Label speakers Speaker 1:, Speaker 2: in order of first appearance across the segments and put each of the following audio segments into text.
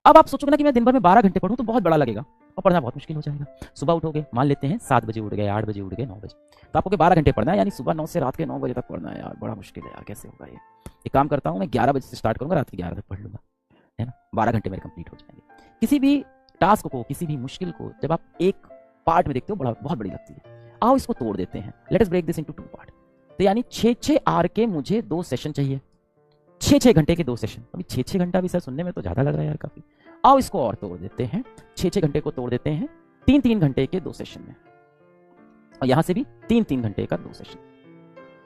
Speaker 1: अब आप सोचोगे ना कि मैं दिन भर में 12 घंटे पढ़ूं तो बहुत बड़ा लगेगा और पढ़ना बहुत मुश्किल हो जाएगा। सुबह उठोगे, मान लेते हैं 7 बजे उठ गए, 8 बजे उठ गए, 9 बजे, तो आपको 12 घंटे पढ़ना है, यानी सुबह 9 से रात के 9 बजे तक पढ़ना है। यार बड़ा मुश्किल है यार, कैसे होगा ये। एक काम करता हूँ, मैं 11 बजे से स्टार्ट करूंगा, रात के 11 तक पढ़ लूंगा, है ना, 12 घंटे मेरे कंप्लीट हो जाएंगे। किसी भी टास्क को, किसी भी मुश्किल को जब आप एक पार्ट में देखते हो, बहुत बड़ी लगती है। आओ इसको तोड़ देते हैं, let us break this into 2 part. तो यानी 6-6 आवर के मुझे 2 सेशन चाहिए, 6-6 घंटे के 2 सेशन। अभी 6-6 घंटा भी सर सुनने में तो ज्यादा लग रहा है यार काफी। आओ इसको और तोड़ देते हैं, 6-6 घंटे को तोड़ देते हैं 3-3 घंटे के 2 सेशन में, और यहां से भी 3-3 घंटे का 2 सेशन।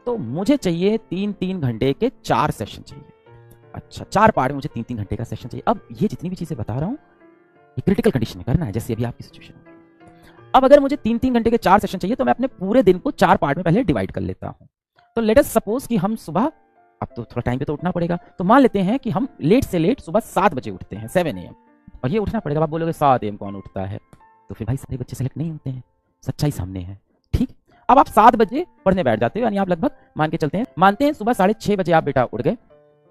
Speaker 1: तो मुझे चाहिए 3-3 घंटे के 4 सेशन चाहिए। अच्छा, 4 पार्ट में मुझे 3-3 घंटे का सेशन चाहिए। अब ये जितनी भी चीजें बता रहा हूं, ये क्रिटिकल कंडीशन में करना है, जैसे अभी आपकी सिचुएशन होगी। अब अगर मुझे 3-3 घंटे के 4 सेशन चाहिए, तो मैं अपने पूरे दिन को 4 पार्ट में पहले डिवाइड कर लेता हूं। तो लेट अस सपोज कि हम सुबह, अब तो थोड़ा टाइम पे तो उठना पड़ेगा, तो मान लेते हैं कि हम लेट से लेट सुबह 7 बजे उठते हैं, 7 AM। और ये उठना पड़ेगा। आप बोलोगे 7 AM कौन उठता है, तो फिर भाई सारे बच्चे सेलेक्ट नहीं होते हैं, सच्चाई सामने है, ठीक। अब आप 7 बजे पढ़ने बैठ जाते हो, यानी आप लगभग मान के चलते हैं, मानते हैं सुबह 6:30 बजे आप बेटा उठ गए,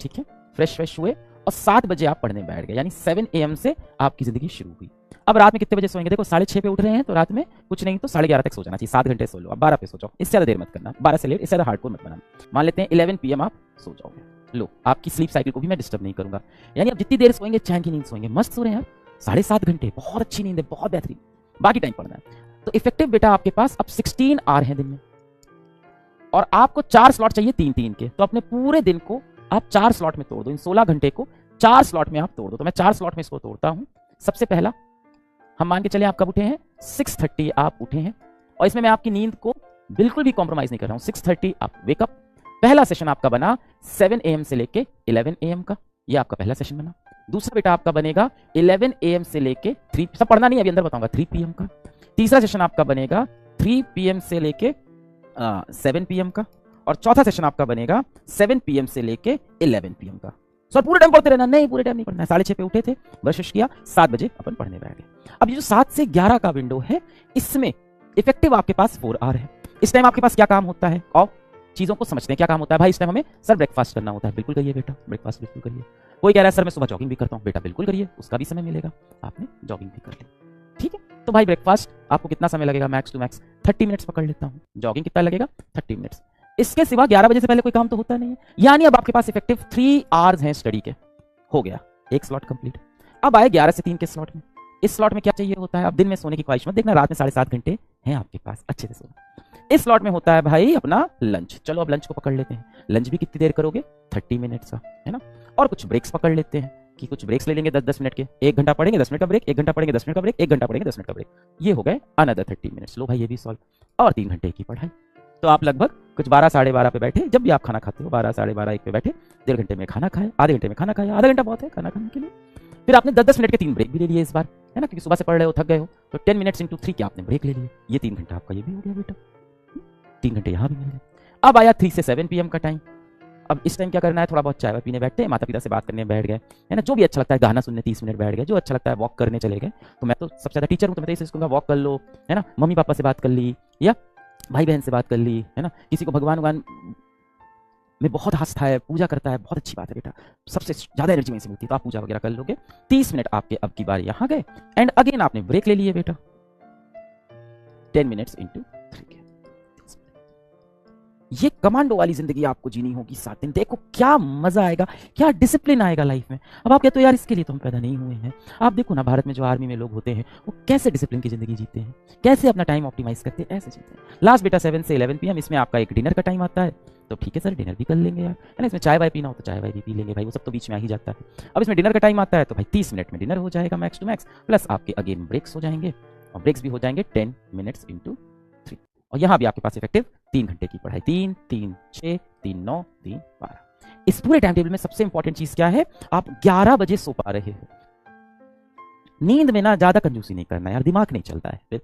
Speaker 1: ठीक है, फ्रेश हुए और 7 बजे आप पढ़ने बैठ गए, यानी 7 AM से आपकी जिंदगी शुरू हुई। अब रात में कितने बजे सोएंगे? देखो 6:30 पे उठ रहे हैं, तो रात में कुछ नहीं तो 11:30 तक सो जाना चाहिए, 7 घंटे सो लो। अब 12 पे सो जाओ, इससे ज्यादा देर मत करना, 12 से लेट, इससे ज्यादा हार्डकोर मत बनाना। मान लेते हैं 11 PM आप सो जाओगे, लो आपकी स्लीप साइकिल को भी मैं डिस्टर्ब नहीं करूंगा, यानी अब जितनी देर सोएंगे चैन की नींद सोएंगे, मस्त सो रहे हैं यार, 7.5 घंटे, बहुत अच्छी नींद है, बहुत बेहतरीन। बाकी टाइम पढ़ना है। तो इफेक्टिव बेटा आपके पास अब 16 आवर है दिन में, और आपको 4 स्लॉट चाहिए 3-3 के, तो अपने पूरे दिन को आप 4 स्लॉट में तोड़ दो, इन 16 घंटे को 4 स्लॉट में आप तोड़ दो। तो मैं 4 स्लॉट में इसको तोड़ता हूं। सबसे पहला हम मान के चले आप कब उठे हैं, 6:30 आप उठे हैं, और इसमें मैं आपकी नींद को बिल्कुल भी कॉम्प्रोमाइज नहीं कर रहा हूं, 6:30 आप वेकअप। पहला सेशन आपका बना 7 AM से लेके 11 AM का, ये आपका पहला सेशन बना। दूसरा बेटा आपका बनेगा 11 AM से लेके 3, सब पढ़ना नहीं अभी अंदर बताऊंगा, 3 PM का। तीसरा सेशन आपका बनेगा 3 PM से लेके 7 PM का, और चौथा सेशन आपका बनेगा 7 PM से लेके 11 PM का। सर पूरे टाइम पढ़ते रहना? नहीं, पूरे टाइम नहीं पढ़ना है। 6:30 पे उठे थे, ब्रश किया, 7 बजे अपन पढ़ने बैठ गए। अब ये जो 7 से 11 का विंडो है, इसमें इफेक्टिव आपके पास 4 आवर है। इस टाइम आपके पास क्या काम होता है, और चीजों को समझते हैं क्या काम होता है। भाई इस टाइम हमें सर ब्रेकफास्ट करना होता है, बिल्कुल करिए बेटा, ब्रेकफास्ट बिल्कुल करिए। कोई कह रहा है सर मैं सुबह जॉगिंग भी करता हूँ, बेटा बिल्कुल करिए, उसका भी समय मिलेगा, आपने जॉगिंग भी कर ली, ठीक है। तो भाई ब्रेकफास्ट आपको कितना समय लगेगा, मैक्स टू मैक्स 30 मिनट्स पकड़ लेता हूँ। जॉगिंग कितना लगेगा, 30 मिनट्स। इसके सिवा 11 बजे से पहले कोई काम तो होता नहीं है, यानी अब आपके पास इफेक्टिव 3 आवर्स हैं स्टडी के, हो गया एक स्लॉट कंप्लीट। अब आए 11 से 3 के स्लॉट में। इस स्लॉट में क्या चाहिए होता है, अब दिन में सोने की ख्वाहिश मत देखना, रात में 7.5 घंटे हैं आपके पास, अच्छे से सोना। इस स्लॉट में होता है भाई अपना लंच। चलो अब लंच को पकड़ लेते हैं। लंच भी कितनी देर करोगे, 30 मिनट्स का, है ना। और कुछ ब्रेक्स पकड़ लेते हैं कि कुछ ब्रेक्स ले लेंगे 10-10 मिनट के, 1 घंटा पढ़ेंगे 10 मिनट का ब्रेक, 1 घंटा पढ़ेंगे 10 मिनट का ब्रेक, 1 घंटा पढ़ेंगे 10 मिनट का ब्रेक, ये हो गए अनदर 30 मिनट्स। लो भाई ये भी सॉल्व, और 3 घंटे की पढ़ाई। तो आप लगभग कुछ 12-12:30 पे बैठे, जब भी आप खाना खाते हो 12-12:30-1 पे बैठे, 1.5 घंटे में खाना खाए, आधे घंटे में खाना खाया, आधा घंटा बहुत है खाना खाने के लिए। फिर आपने 10-10 मिनट के 3 ब्रेक भी ले लिए इस बार, है ना, क्योंकि सुबह से पढ़ रहे हो, थक गए हो, तो 10 मिनट्स इंटू 3 के आपने ब्रेक ले लिए, ये 3 घंटा आपका ये भी हो गया बेटा, 3 घंटे यहाँ भी मिल गए। अब आया 3 से 7 PM का टाइम। अब इस टाइम क्या करना है, थोड़ा बहुत चाय पीने बैठते हैं, माता पिता से बात करने बैठ गए, है ना, जो भी अच्छा लगता है, गाना सुनने 30 मिनट बैठ गए, जो अच्छा लगता है वॉक करने चले गए। तो मैं तो सबसे ज्यादा टीचर हूँ, तो मैं तो इसे वॉक कर लो, है ना, मम्मी पापा से बात कर ली, या भाई बहन से बात कर ली, है ना, किसी को भगवान में बहुत आस्था है, पूजा करता है, बहुत अच्छी बात है बेटा, सबसे ज्यादा एनर्जी वहीं से मिलती है, तो आप पूजा वगैरह कर लोगे। 30 मिनट आपके अब की बार यहाँ गए, एंड अगेन आपने ब्रेक ले लिए बेटा, 10 मिनट्स इंटू 3 के। ये कमांडो वाली जिंदगी आपको जीनी होगी 7 दिन। देखो क्या मजा आएगा, क्या डिसिप्लिन आएगा लाइफ में। अब आप कहते हो यार इसके लिए तो हम पैदा नहीं हुए हैं। आप देखो ना भारत में जो आर्मी में लोग होते हैं वो कैसे डिसिप्लिन की जिंदगी जीते हैं, कैसे अपना टाइम ऑप्टिमाइज करते हैं, ऐसे जीते हैं। लास्ट बेटा 7 से 11 PM, इसमें आपका एक डिनर का टाइम आता है, तो ठीक है सर डिनर भी कर लेंगे यार, है ना, इसमें चाय वाय पीना हो तो चाय वाय भी पी लेंगे भाई, वो सब तो बीच में आ ही जाता है। अब इसमें डिनर का टाइम आता है, तो भाई 30 मिनट में डिनर हो जाएगा मैक्स टू मैक्स, प्लस आपके अगेन ब्रेक्स हो जाएंगे, और ब्रेक्स भी हो जाएंगे 10 मिनट्स इंटू 3। और यहाँ भी आपके पास इफेक्टिव 3 घंटे की पढ़ाई, 3, 3, 6, 3, 9, 3, 12। इस पूरे टाइम टेबल में सबसे इंपॉर्टेंट चीज क्या है, आप 11 बजे सो पा रहे हो। नींद में ना ज्यादा कंजूसी नहीं करना यार, दिमाग नहीं चलता है फिर,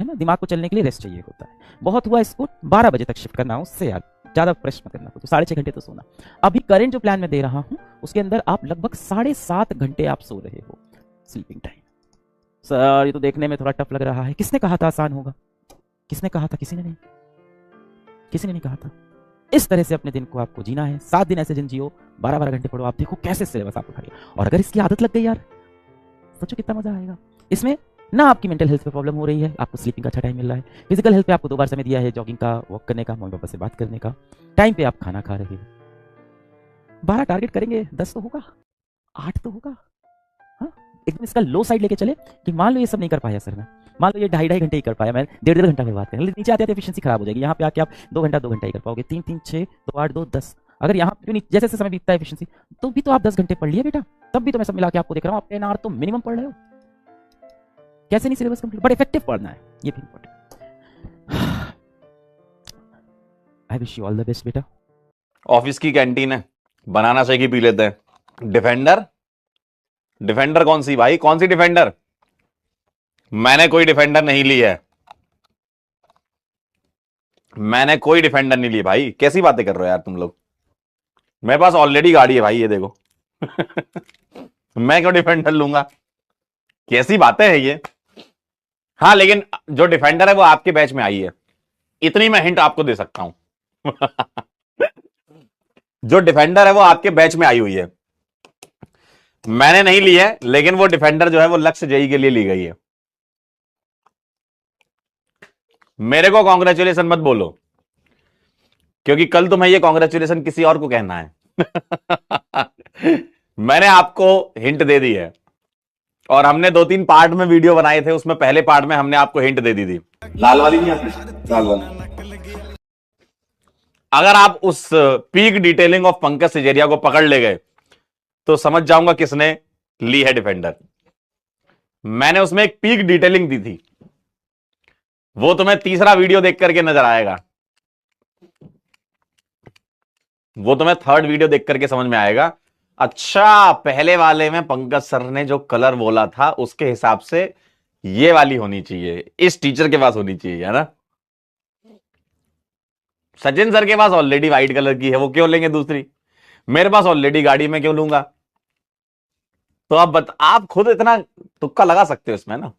Speaker 1: है ना, दिमाग को चलने के लिए रेस्ट चाहिए होता है। बहुत हुआ इसको 12 बजे तक शिफ्ट करना, उससे यार ज्यादा प्रश्न करना, तो 6.5 घंटे तो सोना। अभी करंट जो प्लान में दे रहा हूं उसके अंदर आप लगभग 7.5 घंटे आप सो रहे हो स्लीपिंग टाइम। सर ये तो देखने में थोड़ा टफ लग रहा है, किसने कहा था आसान होगा, किसने कहा था, किसी ने नहीं, किसी ने नहीं कहा था। इस तरह से अपने दिन को आपको जीना है, 7 दिन ऐसे दिन जियो, 12-12 घंटे पढ़ो, आप देखो कैसे सिलेबस आपको खाएगा। और अगर इसकी आदत लग गई यार, सोचो कितना मजा आएगा इसमें। ना आपकी मेंटल हेल्थ पे प्रॉब्लम हो रही है, आपको स्लीपिंग का अच्छा टाइम मिल रहा है, फिजिकल हेल्थ पे आपको 2 बार समय दिया है, जॉगिंग का, वॉक करने का, मम्मी पापा से बात करने का, टाइम पे आप खाना खा रहे हो। 12 टारगेट करेंगे, 10 तो होगा, 8 तो होगा। हाँ, एकदम इसका लो साइड लेके चले कि मान लो ये सब नहीं कर पाया सर मैं, मान लो ये 2.5 घंटे ही कर पाया, मैं 1.5 घंटा बर्बाद करें, नीचे आते आते एफिशिएंसी खराब हो जाएगी। यहाँ पे आके आप 2 घंटा 2 घंटा ही कर पाओगे, 3 3 6 2 8 2 10। अगर यहाँ पे जैसे जैसे समय बीतता है एफिशिएंसी, तो भी तो आप 10 घंटे पढ़ लिए बेटा, तब भी तो मैं सब मिला के आपको देख रहा हूँ आप 10 आवर तो मिनिमम पढ़ रहे हो। कैसे नहीं सिलेबस कंप्लीट, बट इफेक्टिव पढ़ना है, ये भी important. I wish you all the best बेटा।
Speaker 2: ऑफिस की कैंटीन है, बनाना शेक ही पी लेते हैं। डिफेंडर, डिफेंडर कौन सी भाई, कौन सी डिफेंडर? मैंने कोई डिफेंडर नहीं ली है, मैंने कोई डिफेंडर नहीं ली भाई। कैसी बातें कर रहे हो यार तुम लोग? मेरे पास ऑलरेडी गाड़ी है भाई, ये देखो। मैं क्यों डिफेंडर लूंगा? कैसी बातें हैं ये? हाँ, लेकिन जो डिफेंडर है वो आपके बैच में आई है, इतनी मैं हिंट आपको दे सकता हूं। जो डिफेंडर है वो आपके बैच में आई हुई है, मैंने नहीं ली है, लेकिन वो डिफेंडर जो है वो लक्ष्य जेई के लिए ली गई है। मेरे को कॉन्ग्रेचुलेशन मत बोलो, क्योंकि कल तुम्हें ये कॉन्ग्रेचुलेशन किसी और को कहना है। मैंने आपको हिंट दे दी है, और हमने 2-3 पार्ट में वीडियो बनाए थे, उसमें पहले पार्ट में हमने आपको हिंट दे दी थी। लाल वाली नहीं आती, लाल वाली। अगर आप उस पीक डिटेलिंग ऑफ पंकज सिजेरिया को पकड़ ले गए तो समझ जाऊंगा किसने ली है डिफेंडर। मैंने उसमें एक पीक डिटेलिंग दी थी, वो तुम्हें तीसरा वीडियो देख करके नजर आएगा, वो तुम्हें थर्ड वीडियो देख करके समझ में आएगा। अच्छा, पहले वाले में पंकज सर ने जो कलर बोला था उसके हिसाब से ये वाली होनी चाहिए, इस टीचर के पास होनी चाहिए, है ना? सचिन सर के पास ऑलरेडी व्हाइट कलर की है, वो क्यों लेंगे दूसरी? मेरे पास ऑलरेडी गाड़ी में क्यों लूंगा? तो आप खुद इतना तुक्का लगा सकते हो इसमें ना।